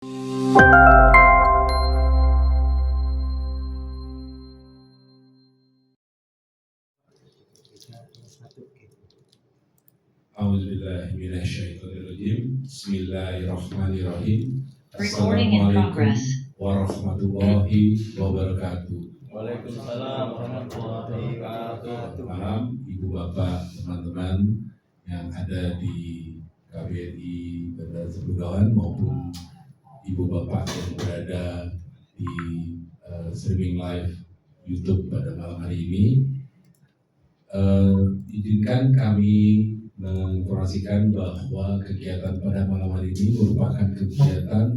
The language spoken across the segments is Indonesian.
A'udzubillahiminasyaitonirrajim. Bismillahirrahmanirrahim. Recording in progress. Warahmatullahi wabarakatuh. Waalaikumsalam warahmatullahi wabarakatuh. Malam Ibu Bapak, teman-teman yang ada di KBRI Bandara Tegudawan maupun Ibu Bapak yang berada di streaming live YouTube pada malam hari ini. Izinkan kami menginformasikan bahwa kegiatan pada malam hari ini merupakan kegiatan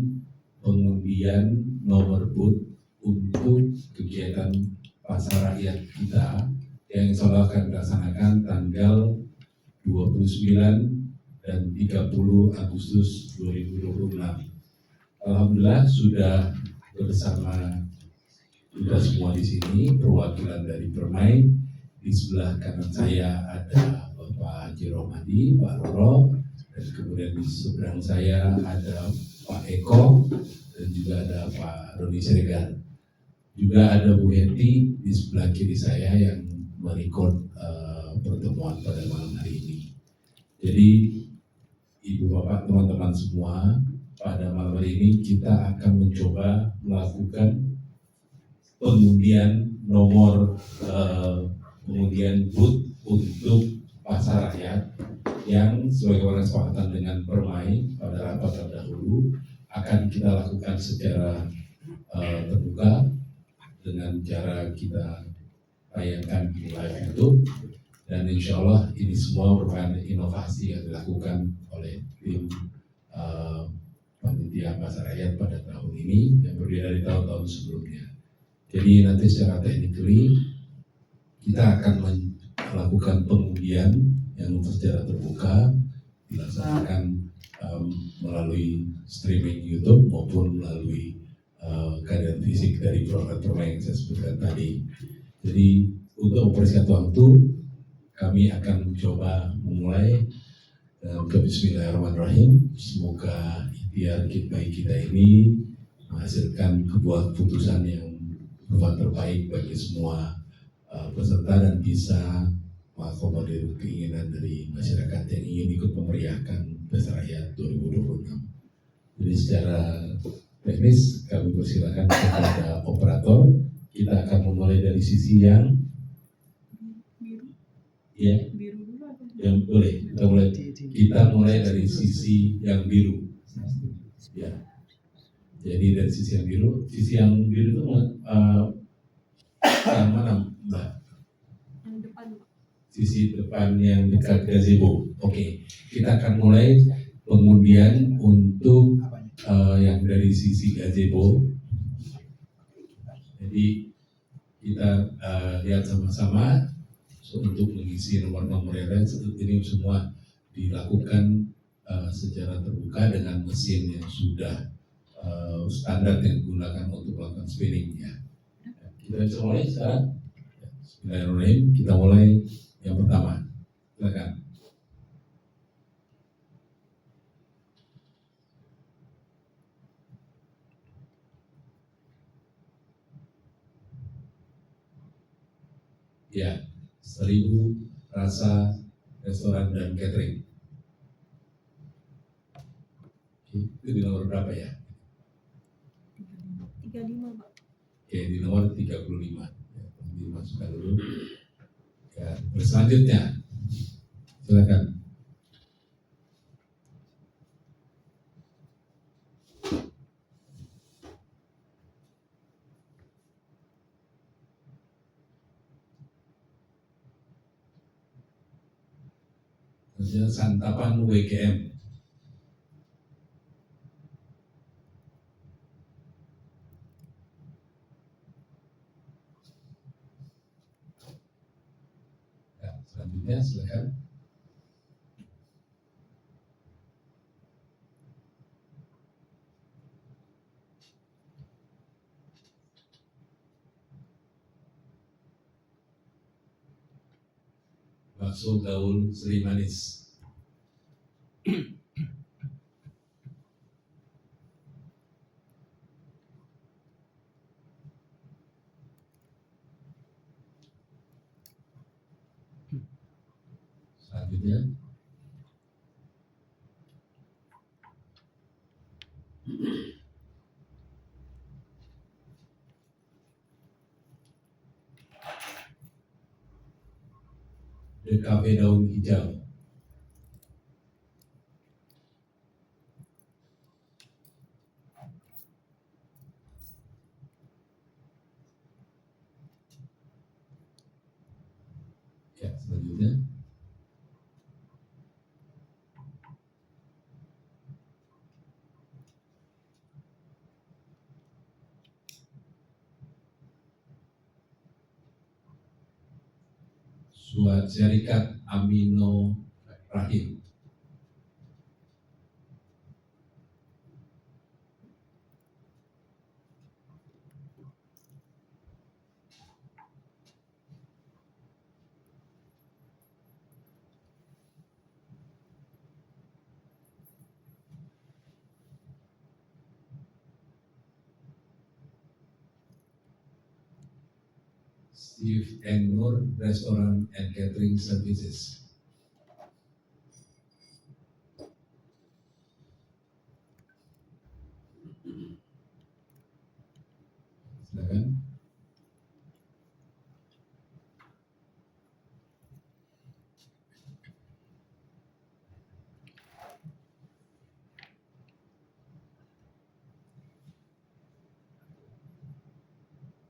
pengundian nomor booth untuk kegiatan pasar rakyat kita yang insya Allah akan dilaksanakan tanggal 29 dan 30 Agustus 2026. Alhamdulillah sudah bersama kita semua di sini, perwakilan dari Permai. Di sebelah kanan saya ada Bapak Haji Romadi, Pak Roro, dan kemudian di seberang saya ada Pak Eko, dan juga ada Pak Roni Siregar. Juga ada Bu Heti di sebelah kiri saya yang merekod pertemuan pada malam hari ini. Jadi Ibu Bapak, teman-teman semua, pada malam hari ini kita akan mencoba melakukan pengundian nomor pengundian booth untuk pasar rakyat yang sebagaimana kesepakatan dengan Permai pada rapat terdahulu akan kita lakukan secara terbuka dengan cara kita tayangkan di live YouTube, dan insya Allah ini semua merupakan inovasi yang dilakukan oleh tim panitia pasar rakyat pada tahun ini yang berbeda dari tahun-tahun sebelumnya. Jadi nanti secara teknikly kita akan melakukan pengundian yang secara terbuka dilaksanakan melalui streaming YouTube maupun melalui keadaan fisik dari program yang saya sebutkan tadi. Jadi untuk mempersingkat waktu, kami akan mencoba memulai ke Bismillahirrahmanirrahim. Semoga ikhtiar kita ini menghasilkan sebuah keputusan yang terbaik bagi semua peserta dan bisa mengakomodir keinginan dari masyarakat yang ingin ikut memeriahkan Pesta Rakyat 2026. Jadi secara teknis kami persilakan kepada operator. Kita akan memulai dari sisi yang yang boleh kita mulai dari sisi yang biru. Ya. Jadi dari sisi yang biru itu yang mana, Mbak? Yang depan, Pak. Sisi depan yang dekat gazebo. Oke, kita akan mulai pengundian untuk yang dari sisi gazebo. Jadi kita lihat sama-sama untuk mengisi nomor-nomor yang lain. Ini semua dilakukan secara terbuka dengan mesin yang sudah standar yang digunakan untuk melakukan spinningnya. Kita bisa mulai sekarang. Bismillahirrahmanirrahim. Kita mulai yang pertama. Silakan. Ya, 1000 rasa restoran dan catering. Itu di nomor berapa ya? 35, Pak. Oke, di nomor 35. Ya, dimasukkan dulu. Ya, selanjutnya, silakan. Santapan WGM. Ya, selanjutnya silakan. Bakso gaul Sri Manis. selanjutnya. DKV daun hijau. Ya, selanjutnya. Suat Syarikat Amino Rahim. Steve and Nur Restaurant and Catering Services. Silakan.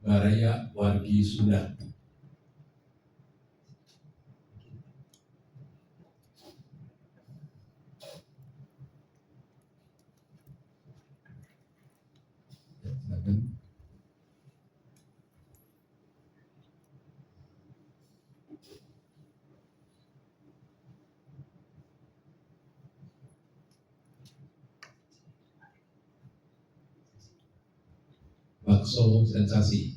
Baraya Wargi Sunda. Ya, silakan. Bakso Sensasi.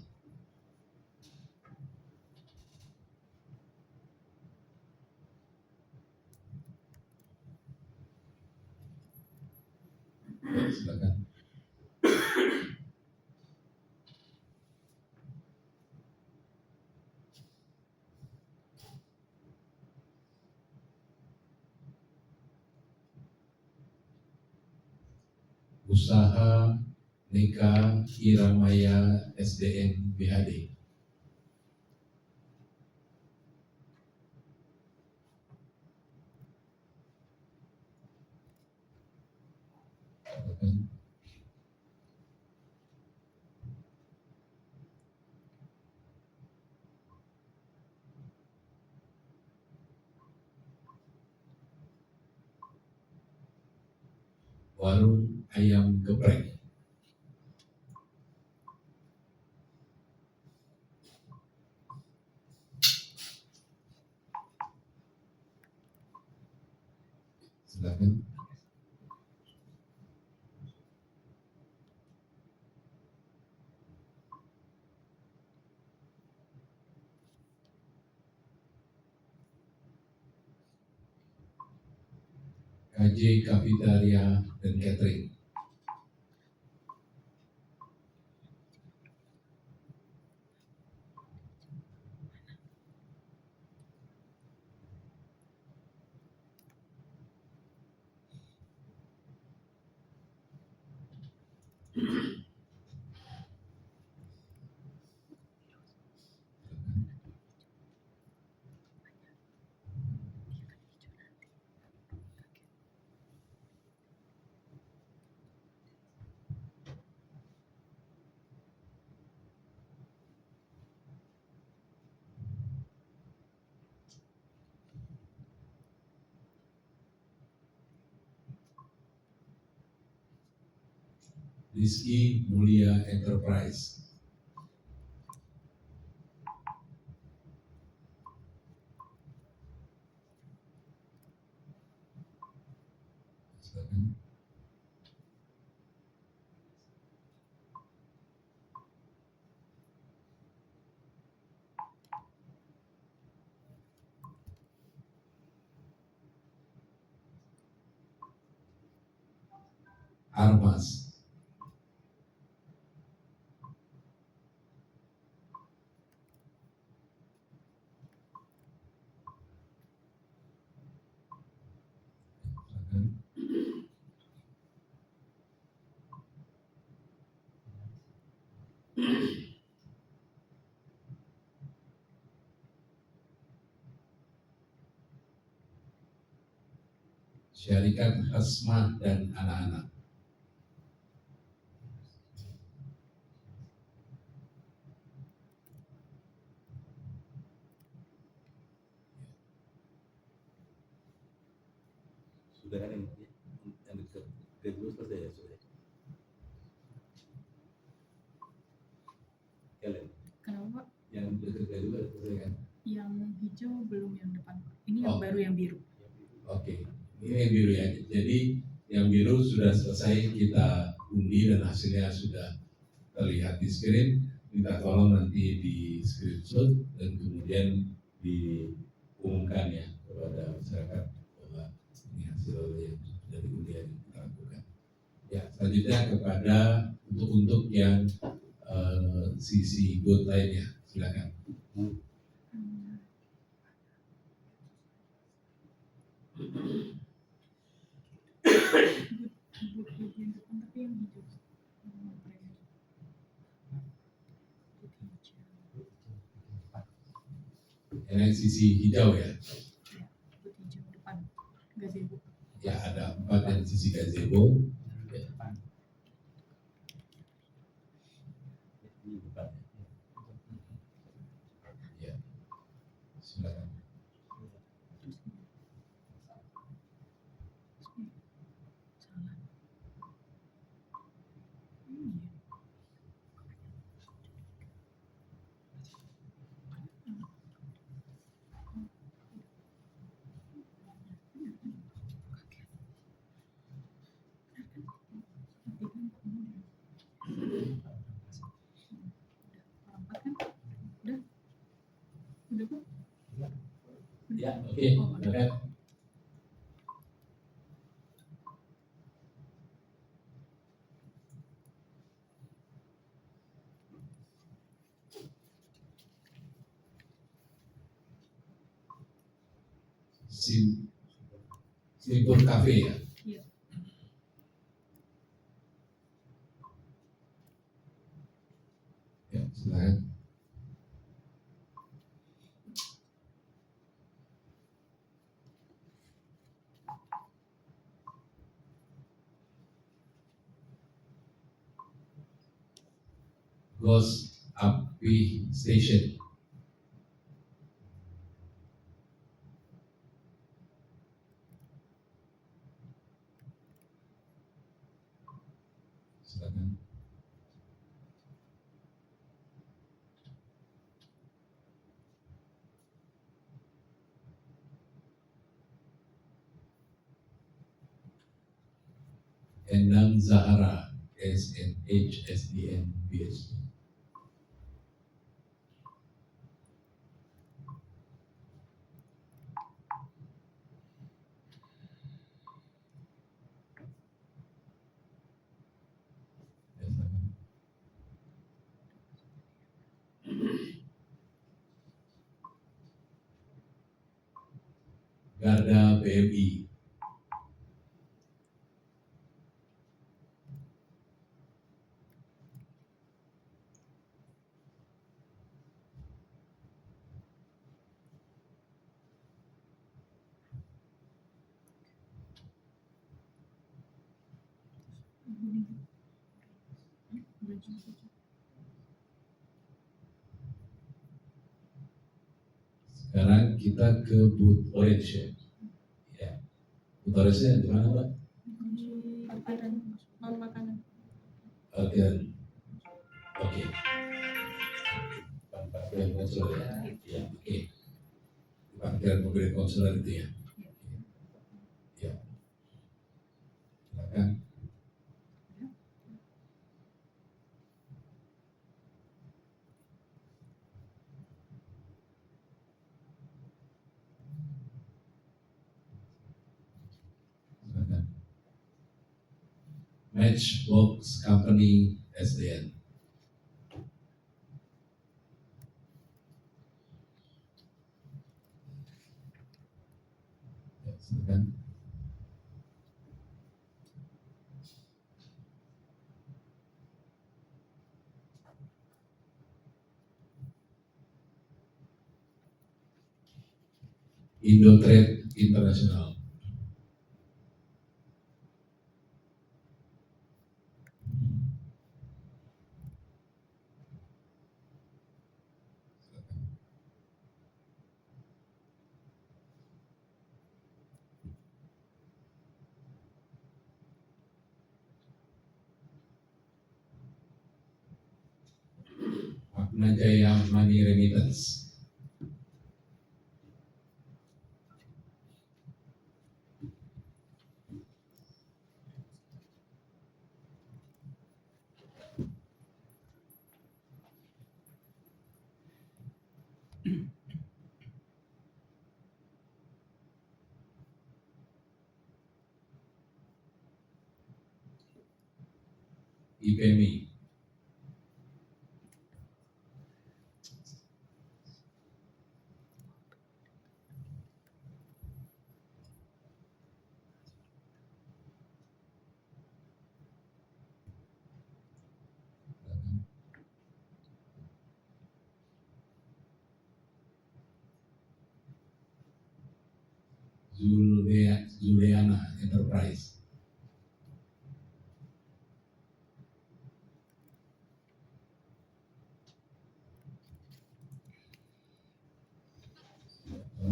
Ya, silakan. Usaha Nika Iramaya SDN BHD. Silakan. Warung Ayam Geprek. Silakan. KJ Cafeteria dan Catering. Rizky Mulia Enterprise. Silakan. Armas. Syarikat Hasmah dan anak-anak. Sudah kan yang kedua selesai ya sudah. Kalian Kenapa? yang kedua selesai kan? Yang hijau belum yang depan. Ini yang Oh. baru yang biru. Oke, ini yang biru ya. Jadi yang biru sudah selesai kita undi dan hasilnya sudah terlihat di screen. Minta tolong nanti di screenshot dan kemudian diumumkan ya kepada masyarakat bahwa ini hasil yang sudah diundi yang kita lakukan. Ya, selanjutnya kepada untuk yang sisi good lainnya, silakan. Yang depan tapi yang hijau. Yang sisi hijau ya. Hijau depan. Gazebo. Ya, ada 4 yang sisi gazebo. Ini depan. Ya, silakan. Salah. Udah Pak? Ya, oke, silakan. Simpul Cafe ya. Iya. Ya, silakan. Ghost Api Station. Silakan. Endang Zahara SNH SDN PhD. Ya, silakan. Garda BMI. Sekarang kita ke booth orange ya. Booth orange di mana Pak? Parkiran non makanan. Parkiran. Oke. Parkiran konsuler ya. Ya, oke. Parkiran mobil konsuler itu ya. Ya. Silakan. Silakan. Matchbox Company SDN. Ya, silakan. Indotrade International. Magna Jaya Money Remittance. IPMI. Zuleana Enterprise.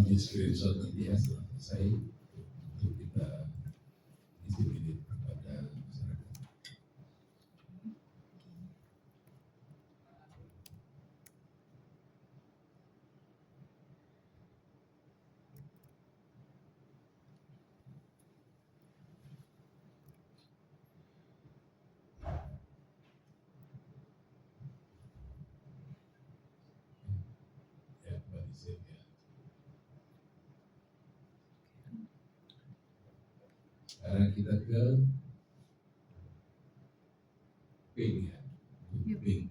Di screenshot nanti ya setelah selesai untuk kita distribusi kepada masyarakat. Ya, Mbak Dizin, ya. Sekarang kita ke ping ya, ping.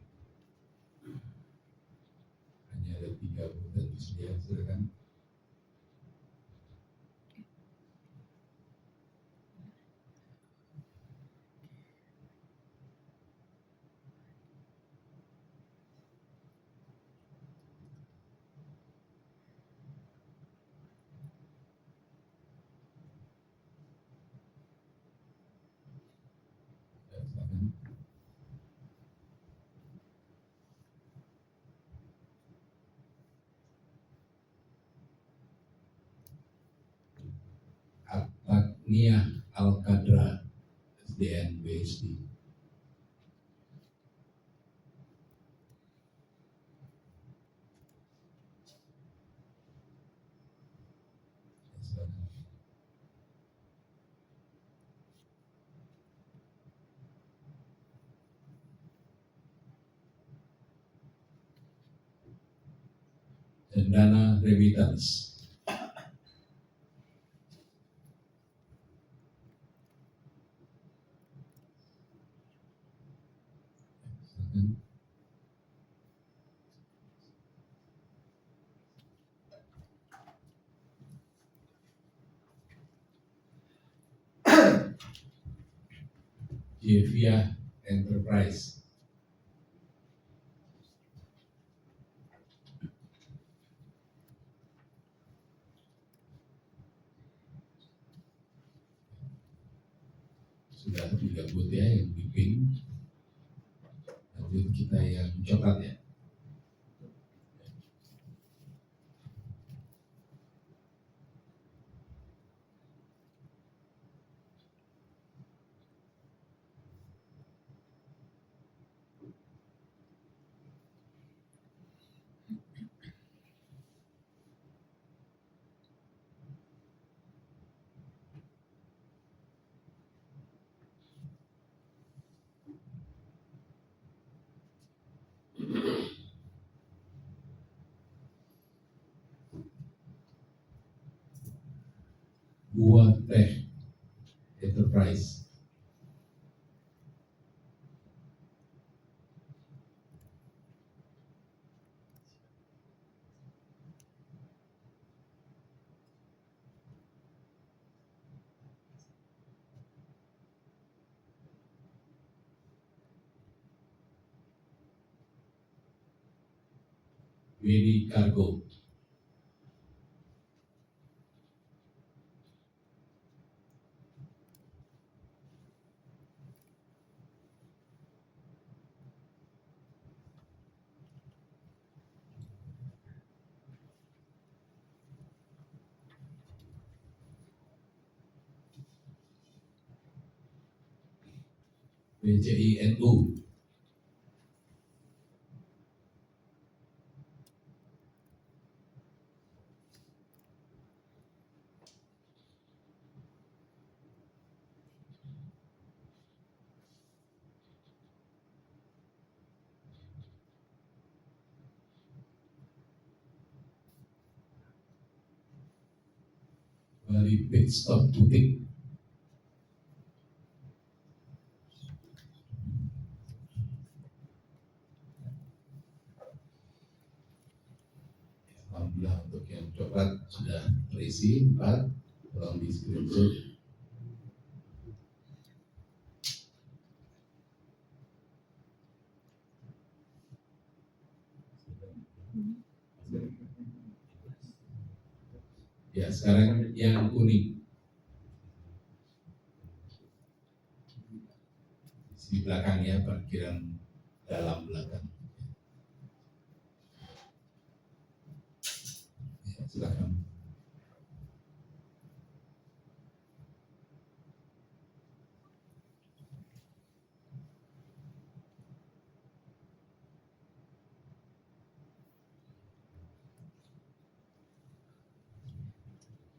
Hanya ada 3 bulan disediakan, silakan. Ya, silakan. At-Taqniyah Al-Qadra SDN BSD. Ya, silakan. Cendana Remittance. Silakan. Jevia Enterprise. Sudah 3 booth ya yang di pink. Lanjut kita yang coklat ya. Buah Teh Enterprise. WD Cargo. BCI NU. Bali Pit Stop Butik. Alhamdulillah untuk yang coklat sudah terisi 4, tolong di screenshot. Ya, sekarang yang kuning di belakang ya, parkiran dalam belakang. Ya, silakan.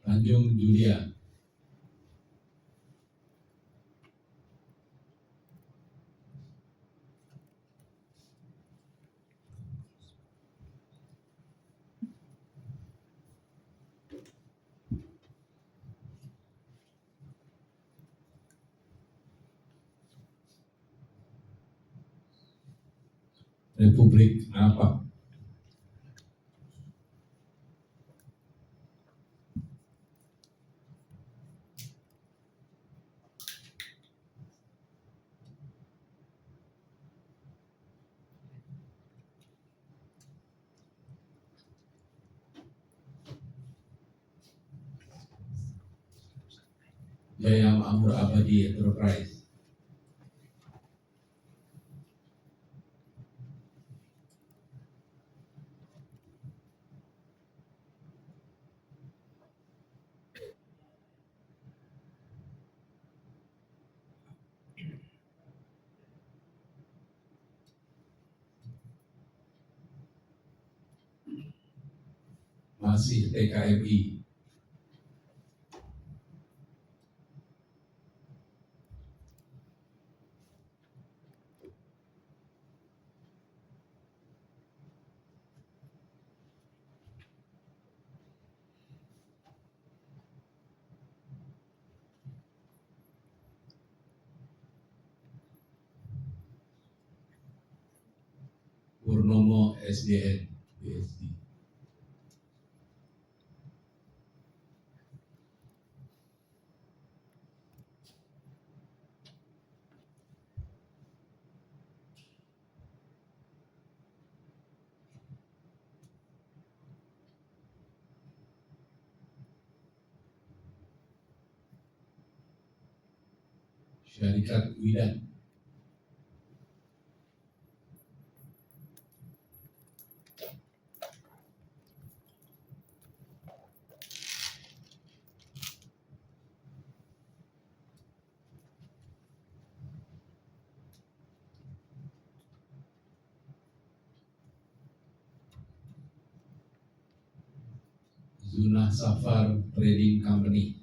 Tanjung Julia. Republik apa? Jaya Makmur Abadi Enterprise. Masih TKMI. Purnomo SDN BSD. Syarikat Widan. Zuna Safar Trading Company.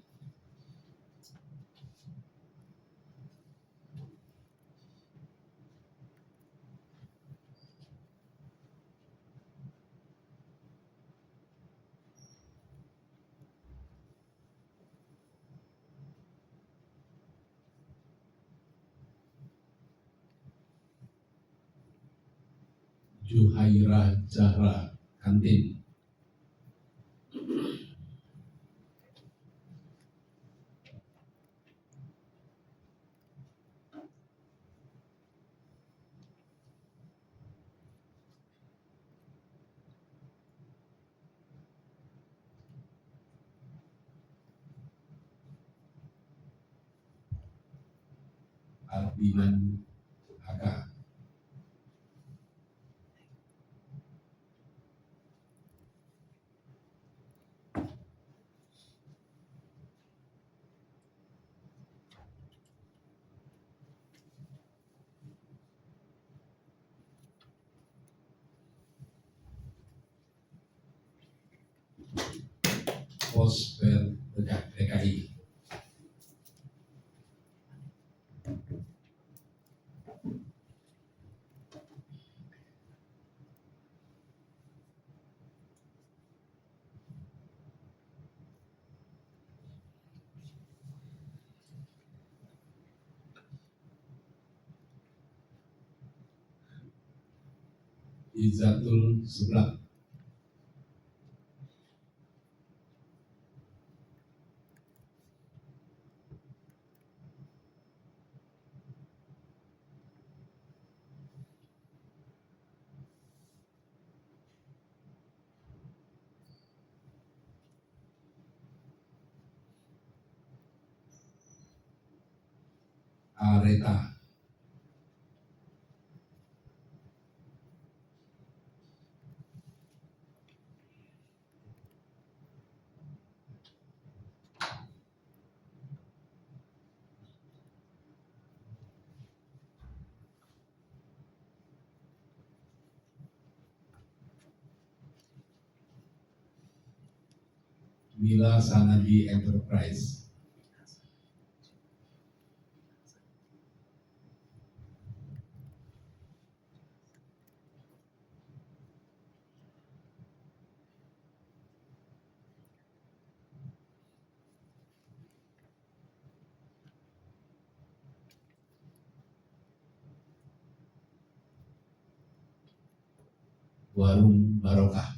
Juhairah Zahra Kantin. Albinan HK. Fosper DKI. Izatul Seblak. Areta. Mila Sanadi Enterprise. Warung Barokah.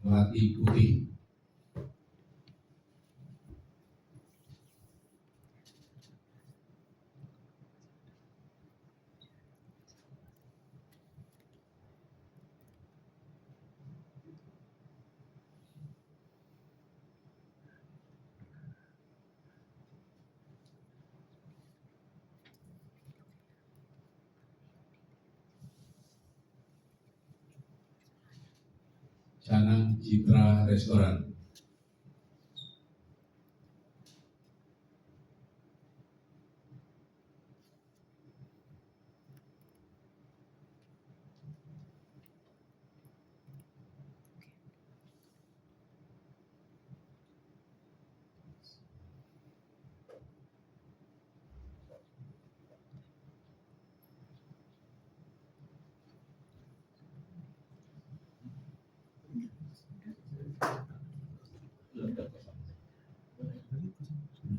Melati Putih. Canang Citra Restoran.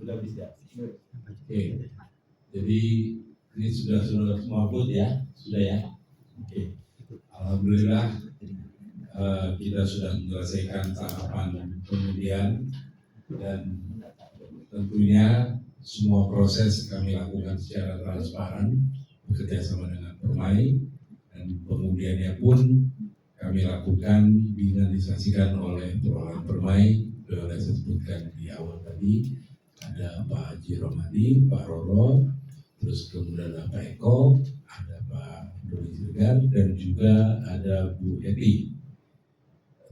Sudah bisa. Oke. Jadi ini sudah semua upload ya, sudah ya. Oke. Alhamdulillah kita sudah menyelesaikan tahapan pengundian dan tentunya semua proses kami lakukan secara transparan bekerja sama dengan Permai, dan pengundiannya pun kami lakukan dinamisasikan oleh perwakilan Permai. Boleh saya sebutkan di awal tadi ada Pak Haji Romadi, Pak Roro, terus kemudian ada Pak Eko, ada Pak Doni Sirgar, dan juga ada Bu Eti.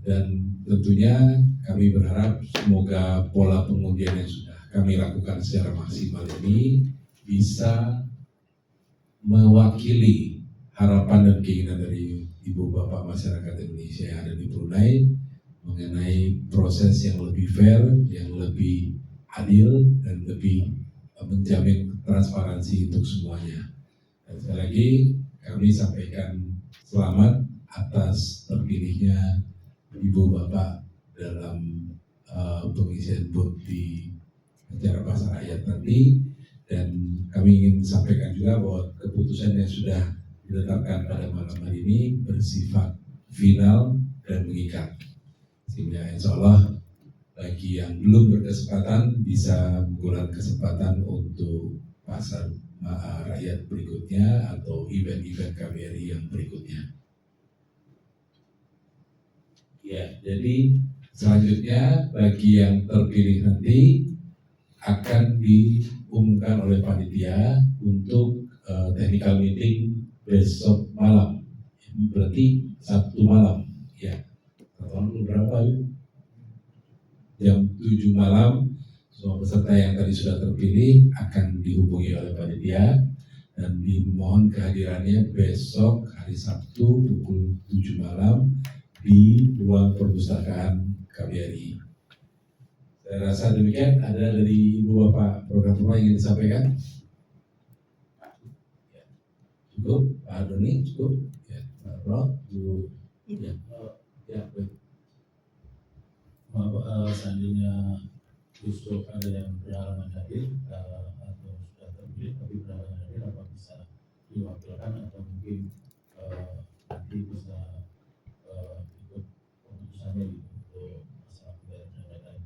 Dan tentunya kami berharap semoga pola pengundian yang sudah kami lakukan secara maksimal ini bisa mewakili harapan dan keinginan dari Ibu Bapak masyarakat Indonesia yang ada di Brunei mengenai proses yang lebih fair, yang lebih adil, dan lebih menjamin transparansi untuk semuanya. Dan sekali lagi kami sampaikan selamat atas terpilihnya Ibu Bapak dalam pengisian booth di acara pasar rakyat nanti, dan kami ingin sampaikan juga bahwa keputusan yang sudah ditetapkan pada malam hari ini bersifat final dan mengikat, sehingga insya Allah bagi yang belum berkesempatan bisa menggunakan kesempatan untuk pasar rakyat berikutnya atau event-event KBRI yang berikutnya. Ya, jadi selanjutnya bagi yang terpilih nanti akan diumumkan oleh panitia untuk technical meeting besok malam. Berarti Sabtu malam, ya. Tahun berapa? Jam 7 malam. Semua peserta yang tadi sudah terpilih akan dihubungi oleh panitia dan dimohon kehadirannya besok hari Sabtu pukul 7 malam di ruang perpustakaan KBRI. Saya rasa demikian. Ada dari Ibu Bapak program yang ingin disampaikan? Cukup, Pak Doni, cukup. Ya, Pak Bro, Bu. Ya, baik. Seandainya justru ada yang berhalangan hadir atau sudah terpilih tapi berhalangan hadir, apa bisa diwakilkan atau mungkin nanti bisa ikut keputusannya gitu untuk masalah dan lain-lain.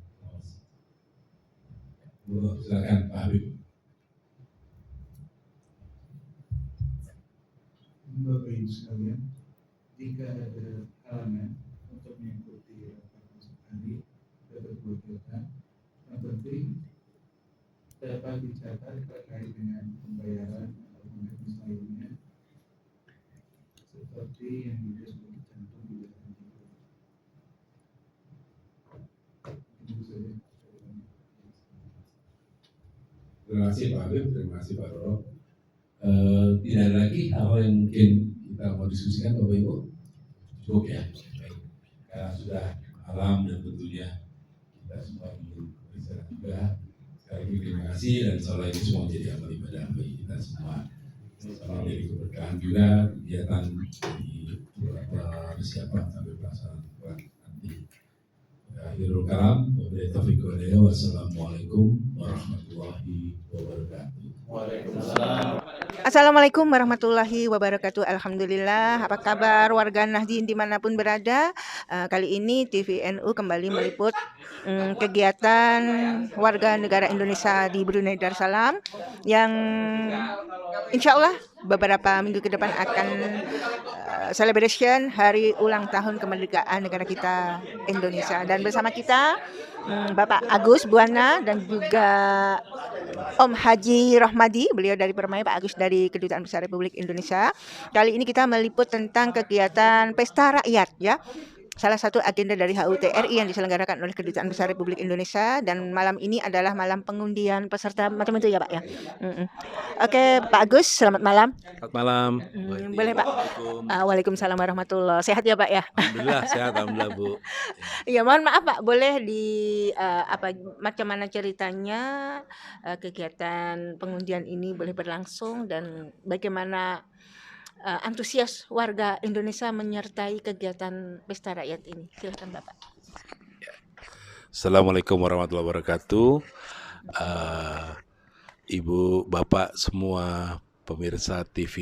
Silakan Pak Habib. Bapak Ibu sekalian, jika ada halangan untuk mengikuti rapat besok hari dapat diwakilkan. Yang penting dapat dicatat terkait dengan pembayaran atau teknis lainnya seperti yang juga sudah dicantum di dalam video. Itu saja. Terima kasih Pak Habib, terima kasih Pak Roro. Tidak ada lagi hal yang mungkin kita mau diskusikan Bapak Ibu? Cukup ya? Baik. Karena sudah malam dan tentunya kita semua ingin beristirahat juga. Sekali lagi terima kasih dan insya ini semua menjadi amal ibadah bagi kita semua. Sama menjadi keberkahan juga kegiatan di beberapa persiapan sampai pelaksanaan nanti. Akhirul kalam, wassalamualaikum warahmatullahi wabarakatuh. Waalaikumsalam. Assalamualaikum warahmatullahi wabarakatuh. Alhamdulillah, apa kabar warga Nahdien dimanapun berada? Kali ini TVNU kembali meliput kegiatan warga negara Indonesia di Brunei Darussalam yang insya Allah beberapa minggu ke depan akan celebration hari ulang tahun kemerdekaan negara kita Indonesia. Dan bersama kita Bapak Agus Buana dan juga Om Haji Rohmadi, beliau dari Permai, Pak Agus dari Kedutaan Besar Republik Indonesia. Kali ini kita meliput tentang kegiatan Pesta Rakyat ya. Salah satu agenda dari HUT RI yang diselenggarakan oleh Kedutaan Besar Republik Indonesia, dan malam ini adalah malam pengundian peserta macam itu ya Pak ya. Oke Pak Agus, selamat malam. Selamat malam. Boleh Pak. Waalaikumsalam warahmatullahi. Sehat ya Pak ya. Alhamdulillah sehat, alhamdulillah Bu. Iya, mohon maaf Pak, boleh di macam mana ceritanya kegiatan pengundian ini boleh berlangsung dan bagaimana antusias warga Indonesia menyertai kegiatan Pesta Rakyat ini. Silakan Bapak. Assalamualaikum warahmatullahi wabarakatuh. Ibu, Bapak, semua pemirsa TV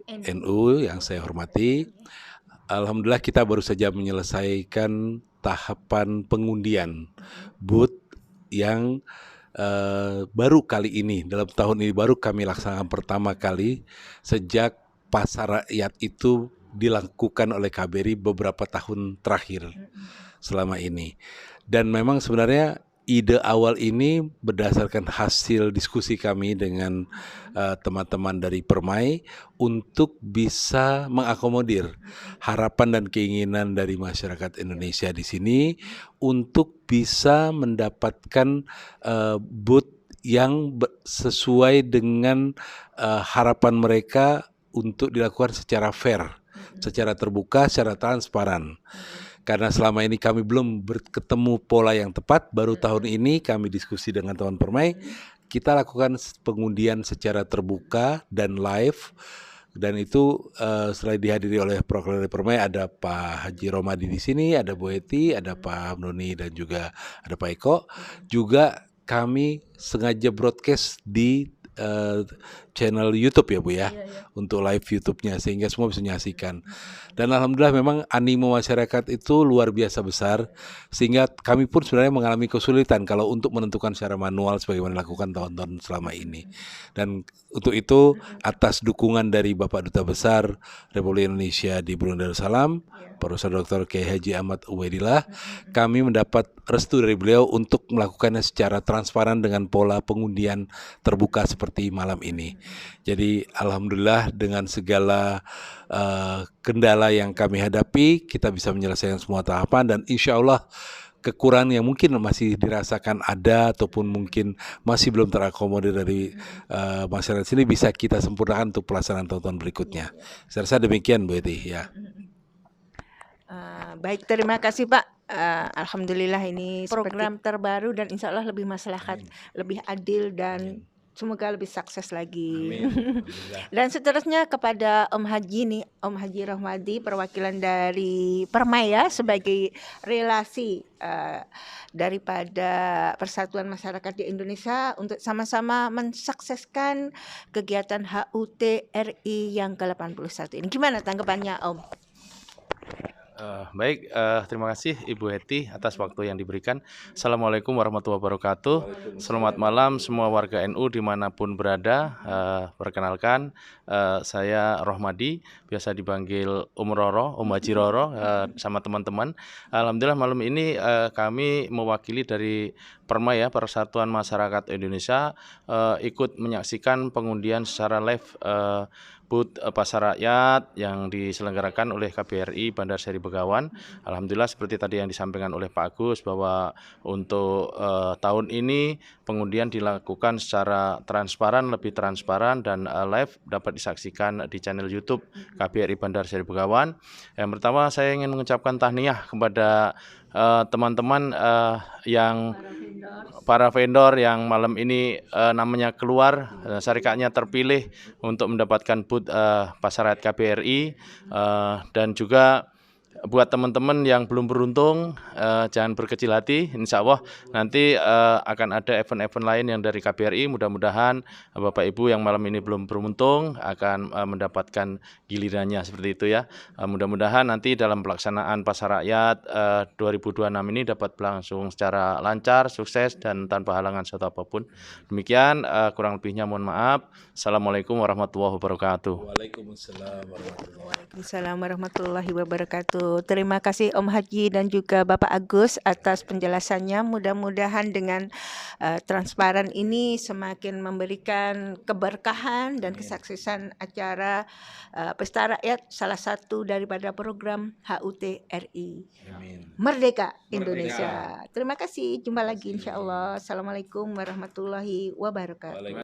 NU yang saya hormati. Alhamdulillah kita baru saja menyelesaikan tahapan pengundian booth yang baru kali ini, dalam tahun ini baru kami laksanakan pertama kali sejak Pasar Rakyat itu dilakukan oleh KBRI beberapa tahun terakhir selama ini. Dan memang sebenarnya ide awal ini berdasarkan hasil diskusi kami dengan teman-teman dari Permai untuk bisa mengakomodir harapan dan keinginan dari masyarakat Indonesia di sini untuk bisa mendapatkan booth yang sesuai dengan harapan mereka untuk dilakukan secara fair, secara terbuka, secara transparan. Karena selama ini kami belum ketemu pola yang tepat, baru tahun ini kami diskusi dengan teman Permai, kita lakukan pengundian secara terbuka dan live. Dan itu selain dihadiri oleh perwakilan dari Permai, ada Pak Haji Rohmadi di sini, ada Bu Eti, ada Pak Noni dan juga ada Pak Eko. Juga kami sengaja broadcast di channel YouTube ya Bu ya, untuk live YouTube-nya sehingga semua bisa menyaksikan. Dan alhamdulillah memang animo masyarakat itu luar biasa besar sehingga kami pun sebenarnya mengalami kesulitan kalau untuk menentukan secara manual sebagaimana dilakukan tahun-tahun selama ini. Dan untuk itu atas dukungan dari Bapak Duta Besar Republik Indonesia di Brunei Darussalam, Profesor Dr. Kiai Haji Ahmad Ubaidillah, kami mendapat restu dari beliau untuk melakukannya secara transparan dengan pola pengundian terbuka seperti malam ini. Jadi alhamdulillah dengan segala kendala yang kami hadapi, kita bisa menyelesaikan semua tahapan dan insya Allah kekurangan yang mungkin masih dirasakan ada ataupun mungkin masih belum terakomodir dari masyarakat sini bisa kita sempurnakan untuk pelaksanaan tahun berikutnya. Saya rasa demikian Bu Eti ya. Baik, terima kasih Pak. Alhamdulillah ini program terbaru dan insya Allah lebih maslahat, lebih adil dan semoga lebih sukses lagi. Dan seterusnya kepada Om Haji nih, Om Haji Rohmadi, perwakilan dari Permaya sebagai relasi daripada Persatuan Masyarakat di Indonesia untuk sama-sama mensukseskan kegiatan HUT RI yang ke-81 ini. Gimana tanggapannya Om? Baik, terima kasih Ibu Heti atas waktu yang diberikan. Assalamualaikum warahmatullahi wabarakatuh. Selamat malam semua warga NU dimanapun berada. Perkenalkan, saya Rohmadi, biasa dipanggil Om Roro, Om Haji Roro, sama teman-teman. Alhamdulillah malam ini kami mewakili dari Permaya, Persatuan Masyarakat Indonesia, ikut menyaksikan pengundian secara live booth pasar rakyat yang diselenggarakan oleh KBRI Bandar Seri Begawan. Alhamdulillah seperti tadi yang disampaikan oleh Pak Agus bahwa untuk tahun ini pengundian dilakukan secara transparan, lebih transparan dan live dapat disaksikan di channel YouTube KBRI Bandar Seri Begawan. Yang pertama saya ingin mengucapkan tahniah kepada teman-teman yang para vendor yang malam ini namanya keluar, syarikatnya terpilih untuk mendapatkan booth pasar rakyat KBRI, dan juga buat teman-teman yang belum beruntung jangan berkecil hati, insya Allah nanti akan ada event-event lain yang dari KBRI. Mudah-mudahan Bapak Ibu yang malam ini belum beruntung akan mendapatkan gilirannya seperti itu ya. Mudah-mudahan nanti dalam pelaksanaan pasar rakyat 2026 ini dapat berlangsung secara lancar, sukses dan tanpa halangan suatu apapun. Demikian, kurang lebihnya mohon maaf. Assalamualaikum warahmatullahi wabarakatuh. Waalaikumsalam warahmatullahi wabarakatuh. Terima kasih Om Haji dan juga Bapak Agus atas penjelasannya. Mudah-mudahan dengan transparan ini semakin memberikan keberkahan dan kesuksesan acara Pesta Rakyat, salah satu daripada program HUT RI. Merdeka Indonesia. Terima kasih. Jumpa lagi insya Allah. Assalamualaikum warahmatullahi wabarakatuh.